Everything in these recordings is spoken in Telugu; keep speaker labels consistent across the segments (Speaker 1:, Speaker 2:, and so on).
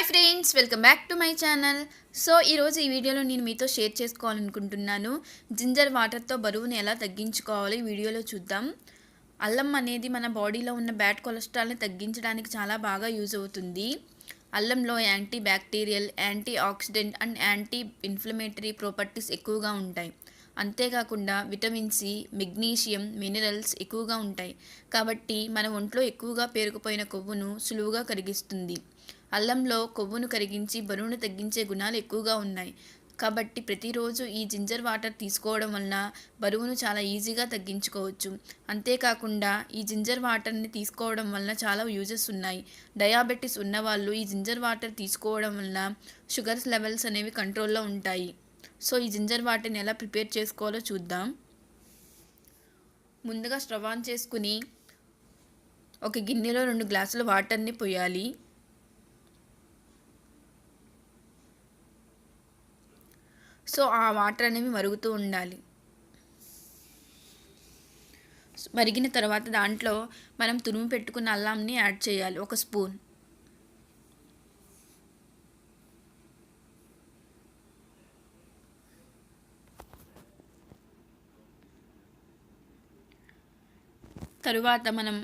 Speaker 1: Friends, welcome back to my channel. So ఈరోజు ఈ వీడియోలో నేను మీతో షేర్ చేసుకోవాలనుకుంటున్నాను. జింజర్ వాటర్తో బరువును ఎలా తగ్గించుకోవాలో ఈ వీడియోలో చూద్దాం. అల్లం అనేది మన బాడీలో ఉన్న బ్యాడ్ కొలెస్ట్రాల్ని తగ్గించడానికి చాలా బాగా యూజ్ అవుతుంది. అల్లంలో anti bacterial, anti oxidant and anti inflammatory properties ఎక్కువగా ఉంటాయి. అంతేకాకుండా విటమిన్ సి, మెగ్నీషియం, మినరల్స్ ఎక్కువగా ఉంటాయి. కాబట్టి మన ఒంట్లో ఎక్కువగా పేరుకుపోయిన కొవ్వును సులువుగా కరిగిస్తుంది. అల్లంలో కొవ్వును కరిగించి బరువును తగ్గించే గుణాలు ఎక్కువగా ఉన్నాయి. కాబట్టి ప్రతిరోజు ఈ జింజర్ వాటర్ తీసుకోవడం వలన బరువును చాలా ఈజీగా తగ్గించుకోవచ్చు. అంతేకాకుండా ఈ జింజర్ వాటర్ని తీసుకోవడం వలన చాలా యూజెస్ ఉన్నాయి. డయాబెటీస్ ఉన్నవాళ్ళు ఈ జింజర్ వాటర్ తీసుకోవడం వలన షుగర్స్ లెవెల్స్ అనేవి కంట్రోల్లో ఉంటాయి. సో ఈ జింజర్ వాటర్ని ఎలా ప్రిపేర్ చేసుకోవాలో చూద్దాం. ముందుగా స్టవ్ ఆన్ చేసుకుని ఒక గిన్నెలో 2 గ్లాసుల వాటర్ని పోయాలి. సో ఆ వాటర్ అనేవి మరుగుతూ ఉండాలి. మరిగిన తర్వాత దాంట్లో మనం తురిమి పెట్టుకున్న అల్లంని యాడ్ చేయాలి, 1 స్పూన్. తరువాత మనం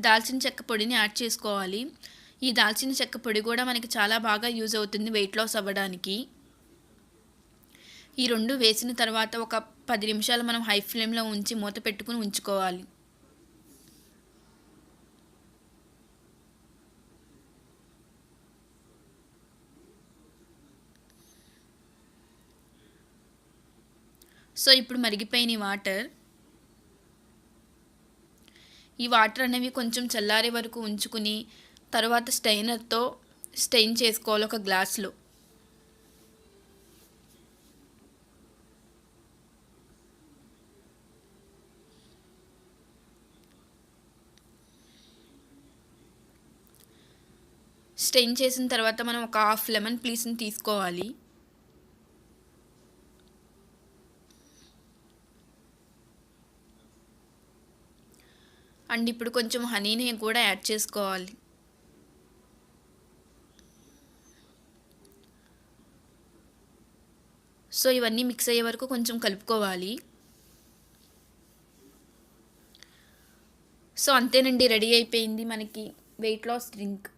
Speaker 1: దాల్చిన చెక్క పొడిని యాడ్ చేసుకోవాలి. ఈ దాల్చిన చెక్క పొడి కూడా మనకి చాలా బాగా యూజ్ అవుతుంది వెయిట్ లాస్ అవ్వడానికి. ఈ 2 వేసిన తర్వాత ఒక 10 నిమిషాలు మనం హై ఫ్లేమ్లో ఉంచి మూత పెట్టుకుని ఉంచుకోవాలి. సో ఇప్పుడు మరిగిపోయిన ఈ వాటర్ అనేవి కొంచెం చల్లారే వరకు ఉంచుకుని తర్వాత స్టైనర్తో స్టెయిన్ చేసుకోవాలి ఒక గ్లాస్లో. స్టెయిన్ చేసిన తర్వాత మనం ఒక హాఫ్ లెమన్ పీస్ని తీసుకోవాలి. అండ్ ఇప్పుడు కొంచెం హనీని కూడా యాడ్ చేసుకోవాలి. సో ఇవన్నీ మిక్స్ అయ్యే వరకు కొంచెం కలుపుకోవాలి. సో అంతేనండి, రెడీ అయిపోయింది మనకి వెయిట్ లాస్ డ్రింక్.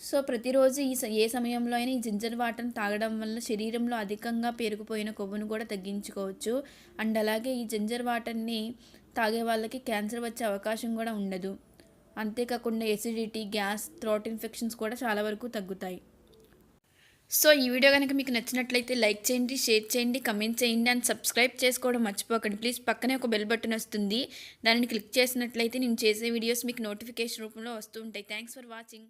Speaker 1: సో ప్రతిరోజు ఏ సమయంలో అయినా ఈ జింజర్ వాటర్ని తాగడం వల్ల శరీరంలో అధికంగా పేరుకుపోయిన కొవ్వును కూడా తగ్గించుకోవచ్చు. అండ్ అలాగే ఈ జింజర్ వాటర్ని తాగే వాళ్ళకి క్యాన్సర్ వచ్చే అవకాశం కూడా ఉండదు. అంతేకాకుండా ఎసిడిటీ, గ్యాస్, థ్రోట్ ఇన్ఫెక్షన్స్ కూడా చాలా వరకు తగ్గుతాయి. సో ఈ వీడియో కనుక మీకు నచ్చినట్లయితే లైక్ చేయండి, షేర్ చేయండి, కమెంట్ చేయండి అండ్ సబ్స్క్రైబ్ చేసుకోవడం మర్చిపోకండి ప్లీజ్. పక్కనే ఒక బెల్ బటన్ వస్తుంది, దానిని క్లిక్ చేసినట్లయితే నేను చేసే వీడియోస్ మీకు నోటిఫికేషన్ రూపంలో వస్తూ ఉంటాయి. Thanks for watching.